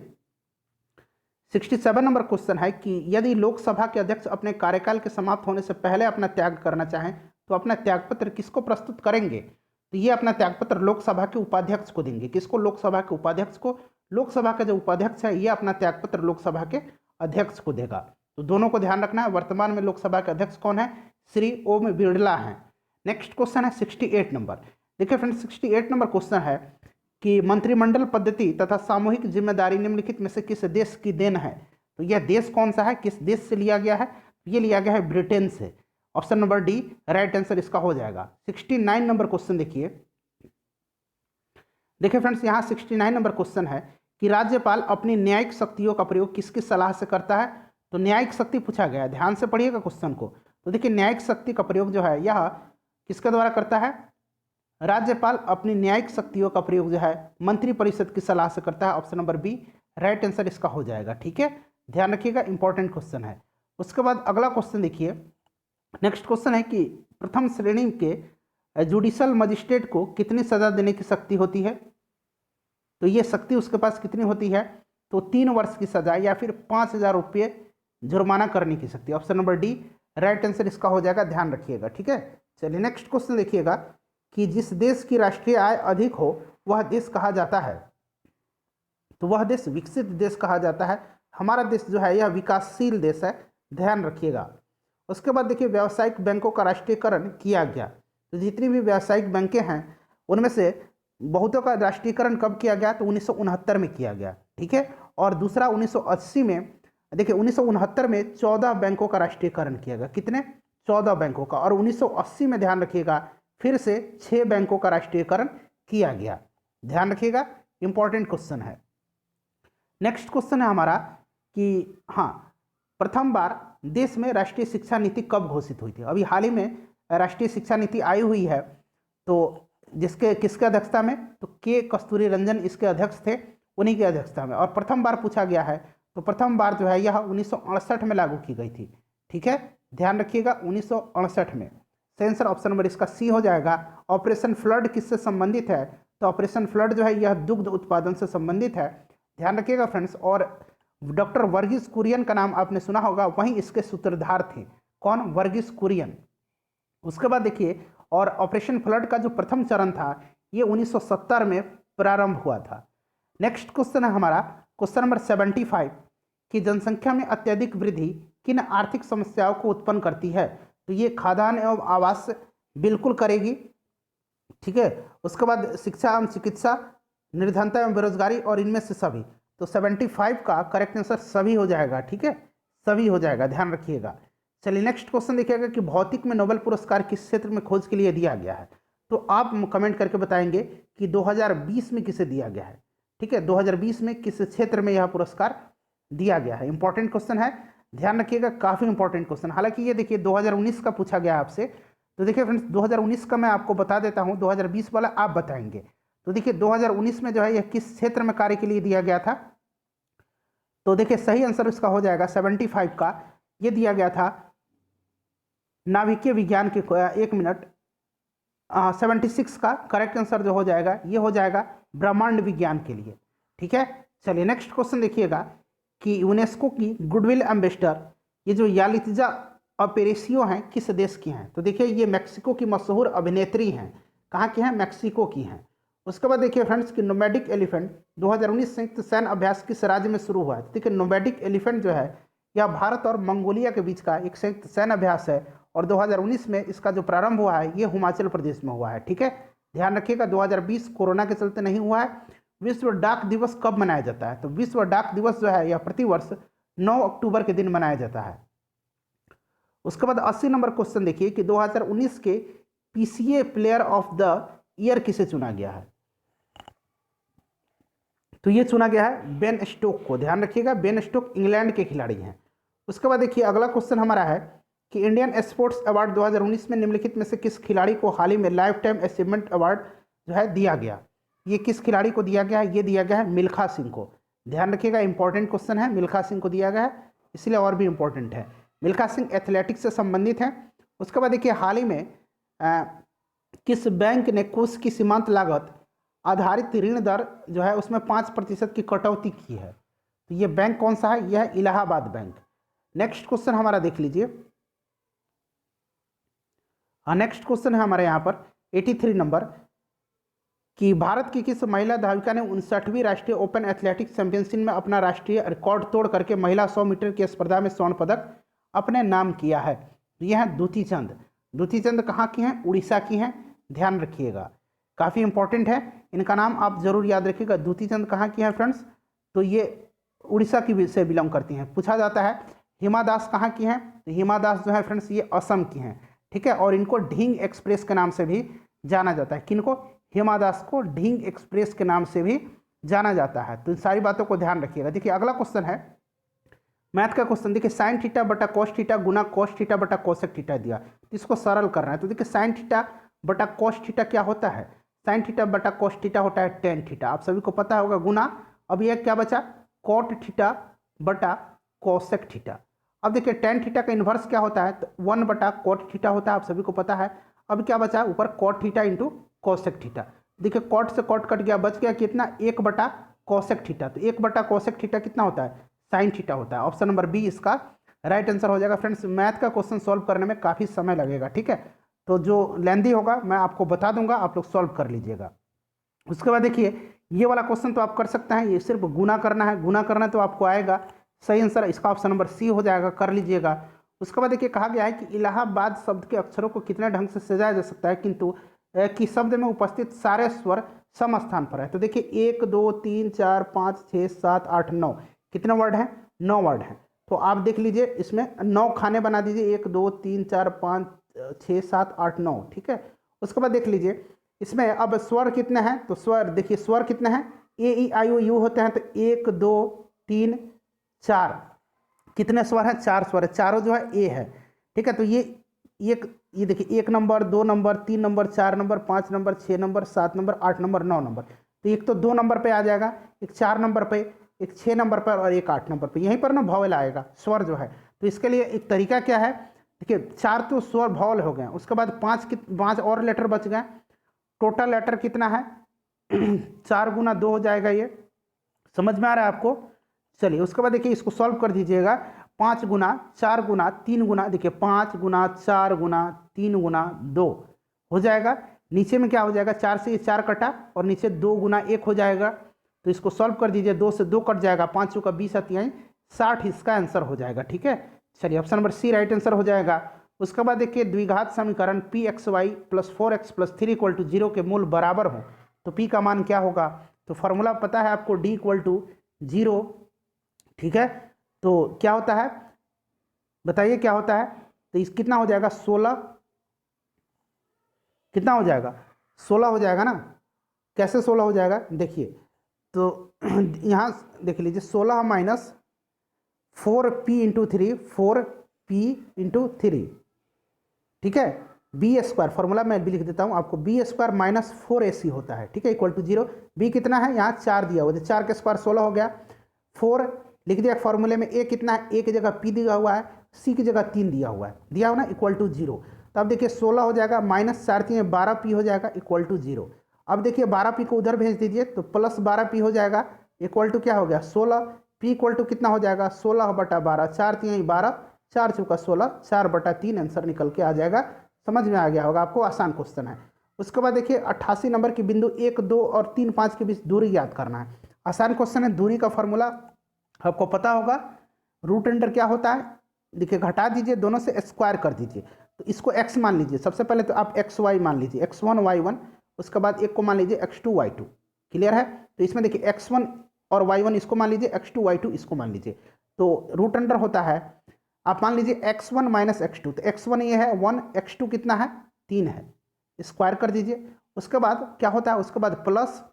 67 नंबर क्वेश्चन है कि यदि लोकसभा के अध्यक्ष अपने कार्यकाल के समाप्त होने से पहले अपना त्याग करना चाहें तो अपना त्यागपत्र किसको प्रस्तुत करेंगे? तो ये अपना त्यागपत्र लोकसभा के उपाध्यक्ष को देंगे। किसको? लोकसभा के उपाध्यक्ष को। लोकसभा का जो उपाध्यक्ष है ये अपना त्यागपत्र लोकसभा के अध्यक्ष को देगा। तो दोनों को ध्यान रखना है। वर्तमान में लोकसभा के अध्यक्ष कौन है? श्री ओम बिरला हैं। नेक्स्ट क्वेश्चन है 68 नंबर। देखिए फ्रेंड्स 68 नंबर क्वेश्चन है कि मंत्रिमंडल पद्धति तथा सामूहिक जिम्मेदारी निम्नलिखित में से किस देश की देन है? तो यह देश कौन सा है, किस देश से लिया गया है? ये लिया गया है ब्रिटेन से। Option number D right answer इसका हो जाएगा। 69 नंबर क्वेश्चन देखिए। देखिए फ्रेंड्स यहाँ 69 नंबर क्वेश्चन है कि राज्यपाल अपनी न्यायिक शक्तियों का प्रयोग किसकी सलाह से करता है? तो न्यायिक शक्ति पूछा गया है, ध्यान से पढ़िएगा क्वेश्चन को। तो देखिए न्यायिक शक्ति का प्रयोग जो है यह किसके द्वारा करता है? राज्यपाल अपनी न्यायिक शक्तियों का प्रयोग जो है मंत्रिपरिषद की सलाह से करता है। Option number B right answer इसका हो जाएगा। ठीक है, ध्यान रखिएगा, इंपॉर्टेंट क्वेश्चन है। उसके बाद अगला क्वेश्चन देखिए। नेक्स्ट क्वेश्चन है कि प्रथम श्रेणी के जुडिशल मजिस्ट्रेट को कितनी सजा देने की शक्ति होती है? तो ये शक्ति उसके पास कितनी होती है? तो 3 वर्ष की सजा या फिर 5,000 रुपये जुर्माना करने की शक्ति। Option number D right answer इसका हो जाएगा। ध्यान रखिएगा। ठीक है, चलिए नेक्स्ट क्वेश्चन देखिएगा कि जिस देश की राष्ट्रीय आय अधिक हो वह देश कहा जाता है? तो वह देश विकसित देश कहा जाता है। हमारा देश जो है यह विकासशील देश है, ध्यान रखिएगा। उसके बाद देखिए व्यावसायिक बैंकों का राष्ट्रीयकरण किया गया। तो जितनी भी व्यावसायिक बैंकें हैं उनमें से बहुतों का राष्ट्रीयकरण कब किया गया? तो 1969 में किया गया। ठीक है, और दूसरा 1980 में, देखिए 1969 में 14 बैंकों का राष्ट्रीयकरण किया गया। कितने? 14 बैंकों का। और 1980 में ध्यान रखिएगा फिर से 6 बैंकों का राष्ट्रीयकरण किया गया। ध्यान रखिएगा, इंपॉर्टेंट क्वेश्चन है। नेक्स्ट क्वेश्चन है हमारा कि हाँ, प्रथम बार देश में राष्ट्रीय शिक्षा नीति कब घोषित हुई थी? अभी हाल ही में राष्ट्रीय शिक्षा नीति आई हुई है, तो जिसके किसके अध्यक्षता में? तो के कस्तूरी रंजन इसके अध्यक्ष थे, उन्हीं की अध्यक्षता में। और प्रथम बार पूछा गया है तो प्रथम बार जो है यह 1968 में लागू की गई थी। ठीक है, ध्यान रखिएगा 1968 में। सही आंसर ऑप्शन नंबर इसका सी हो जाएगा। ऑपरेशन फ्लड किससे संबंधित है? तो ऑपरेशन फ्लड जो है यह दुग्ध उत्पादन से संबंधित है, ध्यान रखिएगा फ्रेंड्स। और डॉक्टर वर्गीस कुरियन का नाम आपने सुना होगा, वहीं इसके सूत्रधार थे। कौन? वर्गीस कुरियन। उसके बाद देखिए, और ऑपरेशन फ्लड का जो प्रथम चरण था ये 1970 में प्रारंभ हुआ था। नेक्स्ट क्वेश्चन है हमारा क्वेश्चन नंबर 75 कि जनसंख्या में अत्यधिक वृद्धि किन आर्थिक समस्याओं को उत्पन्न करती है? तो ये खाद्यान्न एवं आवास बिल्कुल करेगी। ठीक है, उसके बाद शिक्षा एवं चिकित्सा, निर्धनता एवं बेरोजगारी और इनमें से सभी। तो 75 का करेक्ट आंसर सभी हो जाएगा। ठीक है, सभी हो जाएगा, ध्यान रखिएगा। चलिए नेक्स्ट क्वेश्चन देखिएगा कि भौतिक में नोबेल पुरस्कार किस क्षेत्र में खोज के लिए दिया गया है? तो आप कमेंट करके बताएंगे कि 2020 में किसे दिया गया है। ठीक है, 2020 में किस क्षेत्र में यह पुरस्कार दिया गया है? इंपॉर्टेंट क्वेश्चन है, ध्यान रखिएगा, काफी इंपॉर्टेंट क्वेश्चन। हालांकि ये देखिए 2019 का पूछा गया आपसे, तो देखिए फ्रेंड्स 2019 का मैं आपको बता देता हूं, 2020 वाला आप बताएंगे। तो देखिए 2019 में जो है यह किस क्षेत्र में कार्य के लिए दिया गया था? तो देखिए सही आंसर इसका हो जाएगा 75 का, ये दिया गया था नाभिकीय विज्ञान के। 1 मिनट, 76 का करेक्ट आंसर जो हो जाएगा ये हो जाएगा ब्रह्मांड विज्ञान के लिए। ठीक है, चलिए नेक्स्ट क्वेश्चन देखिएगा कि यूनेस्को की गुडविल एम्बेसडर ये जो यालित्जा अपेरेसियो हैं किस देश की हैं? तो देखिए ये मैक्सिको की मशहूर अभिनेत्री हैं। कहाँ की हैं? मैक्सिको की हैं। उसके बाद देखिए फ्रेंड्स कि नोमैडिक एलिफेंट 2019 संयुक्त सैन्य अभ्यास किस राज्य में शुरू हुआ है? तो देखिए नोमैडिक एलिफेंट जो है यह भारत और मंगोलिया के बीच का एक संयुक्त सैन्य अभ्यास है और 2019 में इसका जो प्रारंभ हुआ है ये हिमाचल प्रदेश में हुआ है। ठीक है, ध्यान रखिएगा 2020 कोरोना के चलते नहीं हुआ है। विश्व डाक दिवस कब मनाया जाता है? तो विश्व डाक दिवस जो है यह प्रतिवर्ष 9 अक्टूबर के दिन मनाया जाता है। उसके बाद 80 नंबर क्वेश्चन देखिए कि 2019 के PCA player of the year किसे चुना गया है? तो ये चुना गया है बेन स्टोक को, ध्यान रखिएगा बेन स्टोक इंग्लैंड के खिलाड़ी हैं। उसके बाद देखिए अगला क्वेश्चन हमारा है कि इंडियन स्पोर्ट्स अवार्ड 2019 में निम्नलिखित में से किस खिलाड़ी को हाल ही में लाइफ टाइम अचीवमेंट अवार्ड जो है दिया गया? ये किस खिलाड़ी को दिया गया है? ये दिया गया है मिल्खा सिंह को। ध्यान रखिएगा इंपॉर्टेंट क्वेश्चन है, मिल्खा सिंह को दिया गया है, इसलिए और भी इंपॉर्टेंट है। मिल्खा सिंह एथलेटिक्स से संबंधित हैं। उसके बाद देखिए हाल ही में किस बैंक ने कोष की सीमांत लागत आधारित ऋण दर जो है उसमें 5% की कटौती की है? तो ये बैंक कौन सा है? यह इलाहाबाद बैंक। नेक्स्ट क्वेश्चन हमारा देख लीजिए। नेक्स्ट क्वेश्चन है हमारे यहाँ पर 83 नंबर कि भारत की किस महिला धाविका ने 59वीं राष्ट्रीय ओपन एथलेटिक्स चैंपियनशिप में अपना राष्ट्रीय रिकॉर्ड तोड़ करके महिला 100 मीटर की स्पर्धा में स्वर्ण पदक अपने नाम किया है? तो यह है दूती चंद। दूती चंद कहाँ की हैं? उड़ीसा की हैं, ध्यान रखिएगा, काफ़ी इंपॉर्टेंट है, इनका नाम आप जरूर याद रखिएगा। दूती चंद कहाँ की हैं फ्रेंड्स? तो ये उड़ीसा की से बिलोंग करती हैं। पूछा जाता है हिमा दास कहाँ की हैं? तो हिमा दास जो है फ्रेंड्स ये असम की हैं। ठीक है, और इनको ढींग एक्सप्रेस के नाम से भी जाना जाता है। किनको? हिमा दास को ढींग एक्सप्रेस के नाम से भी जाना जाता है। तो इन सारी बातों को ध्यान रखिएगा। देखिए अगला क्वेश्चन है मैथ का क्वेश्चन। देखिए साइन थीटा बटा कॉस थीटा गुना कॉस थीटा बटा कोसेक थीटा दिया, तो इसको सरल करना है। तो देखिए साइन थीटा बटा कॉस थीटा क्या होता है? साइन थीटा बटा कॉस थीटा होता है टेन थीटा, आप सभी को पता होगा, गुना अब यह क्या बचा? कॉट थीटा बटा कोसेक थीटा। अब देखिए टेन थीटा का इन्वर्स क्या होता है? तो 1 बटा कॉट थीटा होता है, आप सभी को पता है। अब क्या बचा? ऊपर cot theta into cosec theta. देखिए कॉट से कॉट कट गया, बच गया कितना? 1 बटा कोसेक थीटा। तो 1 बटा कोसेक थीटा कितना होता है? साइन थीटा होता है। ऑप्शन नंबर बी इसका राइट आंसर हो जाएगा। फ्रेंड्स मैथ का क्वेश्चन सॉल्व करने में काफ़ी समय लगेगा, ठीक है, तो जो लेंदी होगा मैं आपको बता दूंगा, आप लोग सॉल्व कर लीजिएगा। उसके बाद देखिए ये वाला क्वेश्चन तो आप कर सकते हैं, ये सिर्फ गुना करना है, गुना करना तो आपको आएगा। सही आंसर इसका ऑप्शन नंबर सी हो जाएगा, कर लीजिएगा। उसके बाद देखिए कहा गया है कि इलाहाबाद शब्द के अक्षरों को कितने ढंग से सजाया जा सकता है किंतु कि शब्द में उपस्थित सारे स्वर सम स्थान पर है। तो देखिए 1 2 3 4 5 6 7 8 9 कितने वर्ड हैं? 9 वर्ड हैं। तो आप देख लीजिए इसमें 9 खाने बना दीजिए, 1 2 3 4 5 6 7 8 9, ठीक है। उसके बाद देख लीजिए इसमें अब स्वर कितने हैं? तो स्वर देखिए स्वर कितने हैं? ए ई आई ओ यू होते हैं। तो 1 2 3 4 कितने स्वर हैं? 4 स्वर है, चारों जो है ए है, ठीक है। तो ये देखिए 1 number 2 number 3 number 4 number 5 number 6 number 7 number 8 number 9 number. तो एक तो 2 नंबर पे आ जाएगा, एक 4 नंबर पे, एक 6 नंबर पर और एक 8 नंबर पर। यहीं पर ना वॉवेल आएगा, स्वर जो है। तो इसके लिए एक तरीका क्या है, देखिए 4 तो स्वर वॉवेल हो गए, उसके बाद 5 और लेटर बच गए। टोटल लेटर कितना है 4 गुना 2 हो जाएगा। ये समझ में आ रहा है आपको? चलिए उसके बाद देखिए इसको सॉल्व कर दीजिएगा। 5 गुना 4 गुना 3 गुना, देखिए 5 गुना 4 गुना 3 गुना 2 हो जाएगा। नीचे में क्या हो जाएगा, 4 से ये 4 कटा और नीचे 2 गुना 1 हो जाएगा। तो इसको सॉल्व कर दीजिए, 2 से 2 कट जाएगा, 5 का 20 अतियाई 60 इसका आंसर हो जाएगा। ठीक है, चलिए option number C right answer हो जाएगा। उसके बाद देखिए द्विघात समीकरण p x y plus 4x plus 3 equal to 0 के मूल बराबर हो तो पी का मान क्या होगा। तो फॉर्मूला पता है आपको, डी इक्वल टू 0। ठीक है, तो क्या होता है बताइए क्या होता है। तो इस कितना हो जाएगा 16, कितना हो जाएगा 16 हो जाएगा ना। कैसे 16 हो जाएगा देखिए, तो यहाँ देख लीजिए 16 minus 4p into 3, 4p into 3। ठीक है, बी स्क्वायर फॉर्मूला मैं भी लिख देता हूँ आपको, बी स्क्वायर माइनस 4ac होता है। ठीक है, इक्वल टू 0। बी कितना है, यहाँ 4 दिया हुआ है, 4 के स्क्वायर 16 हो गया। 4 लिख दिया फॉर्मूले में, ए कितना है, ए की जगह p दिया हुआ है, सी की जगह 3 दिया हुआ है, दिया हुआ ना, इक्वल टू 0। तो अब देखिए 16 हो जाएगा, माइनस 4 3 12p हो जाएगा, इक्वल टू 0। अब देखिए 12p को उधर भेज दीजिए तो प्लस 12p हो जाएगा, इक्वल टू क्या हो गया 16। p इक्वल टू कितना हो जाएगा 16 बटा 12, 4 3 12, 4 चौका 16, 4 बटा 3 आंसर निकल के आ जाएगा। समझ में आ गया होगा आपको, आसान क्वेश्चन है। उसके बाद देखिए 88 नंबर की बिंदु 1 2 और 3 5 के बीच दूरी याद करना है। आसान क्वेश्चन है। दूरी का फॉर्मूला आपको पता होगा, रूट अंडर क्या होता है, देखिए घटा दीजिए, दोनों से स्क्वायर कर दीजिए। तो इसको x मान लीजिए, सबसे पहले तो आप xy मान लीजिए, x1 y1, उसके बाद एक को मान लीजिए x2 y2। क्लियर है? तो इसमें देखिए x1 और y1 इसको मान लीजिए, x2 y2 इसको मान लीजिए। तो रूट अंडर होता है, आप मान लीजिए x1 माइनस x2, तो x1 ये है 1, x2 कितना है 3 है, स्क्वायर कर दीजिए। उसके बाद क्या होता है, उसके बाद प्लस,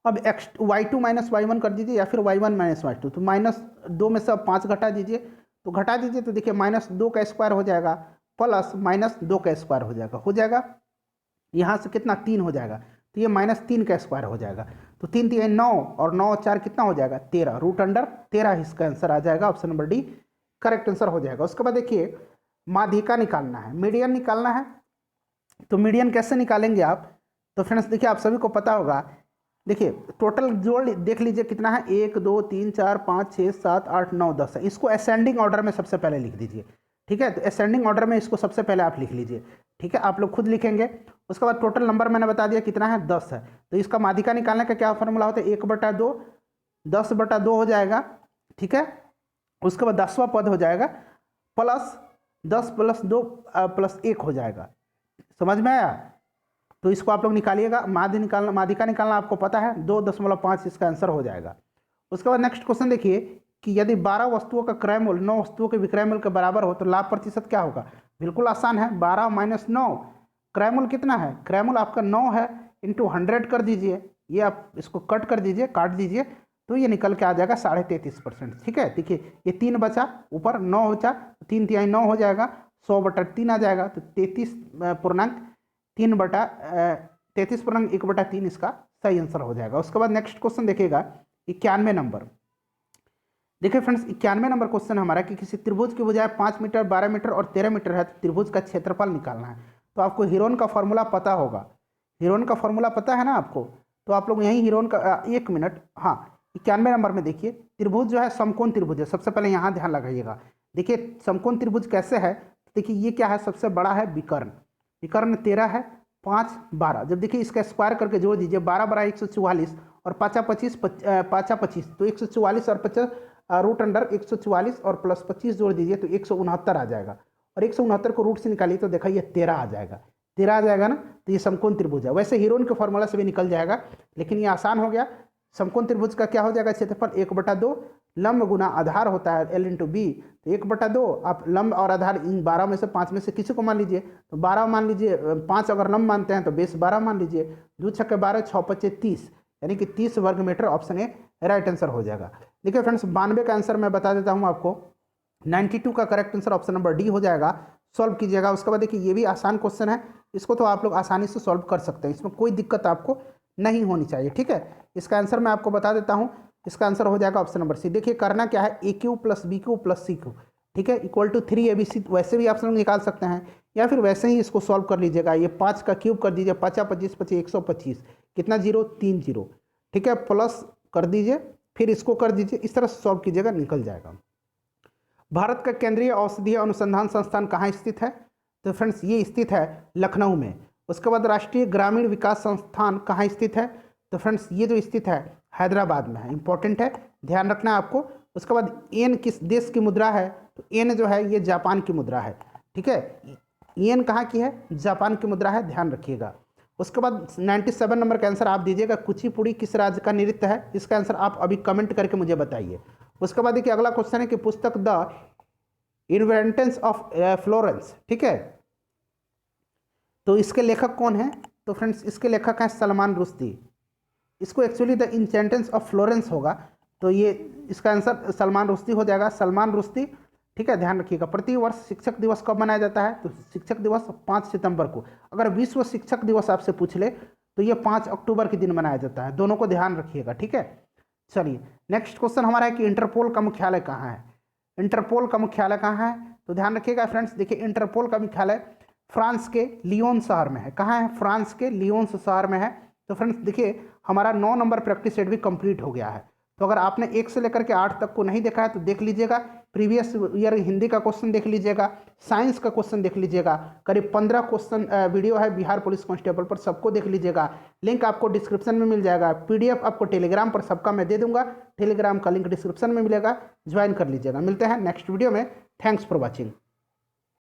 अब y2 माइनस y1 कर दीजिए, या फिर y1 माइनस y2। तो माइनस 2 में से अब 5 घटा दीजिए, तो घटा दीजिए तो देखिए माइनस 2 का स्क्वायर हो जाएगा, प्लस माइनस 2 का स्क्वायर हो जाएगा। यहाँ से कितना 3 हो जाएगा, तो ये माइनस 3 का स्क्वायर हो जाएगा। तो 3 3 9 और 9 4 कितना हो जाएगा 13, रूट अंडर 13 इसका आंसर आ जाएगा। Option number D correct answer हो जाएगा। उसके बाद देखिए माध्यिका निकालना है, मीडियन निकालना है। तो मीडियन कैसे निकालेंगे आप, तो फ्रेंड्स देखिए आप सभी को पता होगा, देखिए टोटल जोड़ देख लीजिए कितना है, 1 2 3 4 5 6 7 8 9 10 है। इसको असेंडिंग ऑर्डर में सबसे पहले लिख दीजिए। ठीक है, तो असेंडिंग ऑर्डर में इसको सबसे पहले आप लिख लीजिए। ठीक है, आप लोग खुद लिखेंगे। उसके बाद टोटल नंबर मैंने बता दिया कितना है 10 है। तो इसका माध्यिका निकालने का क्या फॉर्मूला होता है, 1/2, 10/2 हो जाएगा। ठीक है, उसके बाद 10वां पद हो जाएगा, प्लस 10 प्लस 2 प्लस 1 हो जाएगा। समझ में आया? तो इसको आप लोग निकालिएगा, माध्यिका निकालना आपको पता है, 2.5 इसका आंसर हो जाएगा। उसके बाद नेक्स्ट क्वेश्चन देखिए कि यदि 12 वस्तुओं का क्रय मूल्य 9 वस्तुओं के विक्रय मूल्य के बराबर हो तो लाभ प्रतिशत क्या होगा। बिल्कुल आसान है, 12 माइनस 9, क्रय मूल्य कितना है, क्रय मूल्य आपका 9 है, इंटू 100 कर दीजिए, ये आप इसको कट कर दीजिए, काट दीजिए, तो ये निकल के आ जाएगा 33%। ठीक है, देखिए ये 3 बचा, ऊपर 9 बचा, 3 3 9 हो जाएगा, 100/3 आ जाएगा, तो 33.1/3 इसका सही आंसर हो जाएगा। उसके बाद नेक्स्ट क्वेश्चन देखिएगा 91 नंबर। देखिए फ्रेंड्स 91 नंबर क्वेश्चन हमारा कि किसी त्रिभुज की भुजाएं 5 मीटर 12 मीटर और 13 मीटर है, तो त्रिभुज का क्षेत्रफल निकालना है। तो आपको हीरोन का फॉर्मूला पता होगा, हीरोन का फॉर्मूला पता है ना आपको, तो आप लोग यही हीरोन का 1 मिनट, हाँ 91 नंबर में देखिए त्रिभुज जो है समकोण त्रिभुज है। सबसे पहले यहाँ ध्यान लगाइएगा, देखिए समकोण त्रिभुज कैसे है, देखिए ये क्या है, सबसे बड़ा है विकर्ण, विकर्ण 13 है, 5 12, जब देखिए इसका स्क्वायर करके जोड़ दीजिए, 12 बड़ा 144 और 5 25, 25, तो 144 और 50 रूट अंडर 144 और प्लस 25 जोड़ दीजिए तो 169 आ जाएगा, और 169 को रूट से निकालिए तो देखा ये 13 आ जाएगा, 13 आ जाएगा ना। तो ये समकोण त्रिभुज है। वैसे हीरोन के फॉर्मूला से भी निकल जाएगा, लेकिन ये आसान हो गया। समकोण त्रिभुज का क्या हो जाएगा, क्षेत्रफल 1/2 लंब गुना आधार होता है L इंटू बी, तो 1/2 आप लंब और आधार इन 12 में से 5 में से किसी को मान लीजिए, तो 12 मान लीजिए, 5 अगर लंब मानते हैं तो बेस 12 मान लीजिए, 2 छक्के 12 6 25 30, यानी कि 30 वर्ग metre. Option A right answer हो जाएगा। देखिए फ्रेंड्स 92 का आंसर मैं बता देता हूँ आपको, 92 का correct answer option number D हो जाएगा। सॉल्व कीजिएगा। उसके बाद देखिए ये भी आसान क्वेश्चन है, इसको तो आप लोग आसानी से सॉल्व कर सकते हैं, इसमें कोई दिक्कत आपको नहीं होनी चाहिए। ठीक है, इसका आंसर मैं आपको बता देता हूँ, इसका आंसर हो जाएगा ऑप्शन नंबर सी। देखिए करना क्या है, A Q plus B Q plus C Q, ठीक है, इक्वल टू 3 ABC। वैसे भी आप सब निकाल सकते हैं या फिर वैसे ही इसको सॉल्व कर लीजिएगा। ये 5 का क्यूब कर दीजिए, 5 25 25 125, कितना जीरो, 3 जीरो, ठीक है, प्लस कर दीजिए, फिर इसको कर दीजिए, इस तरह से सॉल्व कीजिएगा, निकल जाएगा। भारत का केंद्रीय औषधीय अनुसंधान संस्थान कहाँ स्थित है? तो फ्रेंड्स ये स्थित है लखनऊ में। उसके बाद राष्ट्रीय ग्रामीण विकास संस्थान कहाँ स्थित है? तो फ्रेंड्स ये जो स्थित है हैदराबाद में है, इंपॉर्टेंट है, ध्यान रखना है आपको। उसके बाद येन किस देश की मुद्रा है? तो येन जो है ये जापान की मुद्रा है, ठीक है, येन कहाँ की है? जापान की मुद्रा है, ध्यान रखिएगा। उसके बाद 97 नंबर का आंसर आप दीजिएगा, कुचिपुड़ी किस राज्य का नृत्य है? इसका आंसर आप अभी कमेंट करके मुझे बताइए। उसके बाद देखिए अगला क्वेश्चन है कि पुस्तक द इन्वेंटेंस ऑफ फ्लोरेंस, ठीक है, तो इसके लेखक कौन है? तो फ्रेंड्स इसके लेखक हैं सलमान रुश्दी। इसको एक्चुअली द इन्वेंटेंस ऑफ फ्लोरेंस होगा, तो ये इसका आंसर सलमान रुश्दी हो जाएगा, सलमान रुश्दी, ठीक है, ध्यान रखिएगा। प्रति वर्ष शिक्षक दिवस कब मनाया जाता है? तो शिक्षक दिवस 5 सितंबर को। अगर विश्व शिक्षक दिवस आपसे पूछ ले तो ये 5 अक्टूबर के दिन मनाया जाता है, दोनों को ध्यान रखिएगा, ठीक है। चलिए नेक्स्ट क्वेश्चन हमारा है कि इंटरपोल का मुख्यालय कहाँ है? इंटरपोल का मुख्यालय कहाँ है? तो ध्यान रखिएगा फ्रेंड्स, देखिए इंटरपोल का मुख्यालय फ्रांस के लियोन शहर में है। कहाँ है? फ्रांस के लियोन शहर में है। तो फ्रेंड्स देखिए हमारा 9 नंबर प्रैक्टिस सेट भी कंप्लीट हो गया है। तो अगर आपने 1 से लेकर के 8 तक को नहीं देखा है तो देख लीजिएगा, प्रीवियस ईयर हिंदी का क्वेश्चन देख लीजिएगा, साइंस का क्वेश्चन देख लीजिएगा, करीब 15 क्वेश्चन वीडियो है बिहार पुलिस कांस्टेबल पर, सबको देख लीजिएगा। लिंक आपको डिस्क्रिप्शन में मिल जाएगा, PDF आपको टेलीग्राम पर सबका मैं दे दूंगा, टेलीग्राम का लिंक डिस्क्रिप्शन में मिलेगा, ज्वाइन कर लीजिएगा। मिलते हैं नेक्स्ट वीडियो में, थैंक्स फॉर वॉचिंग।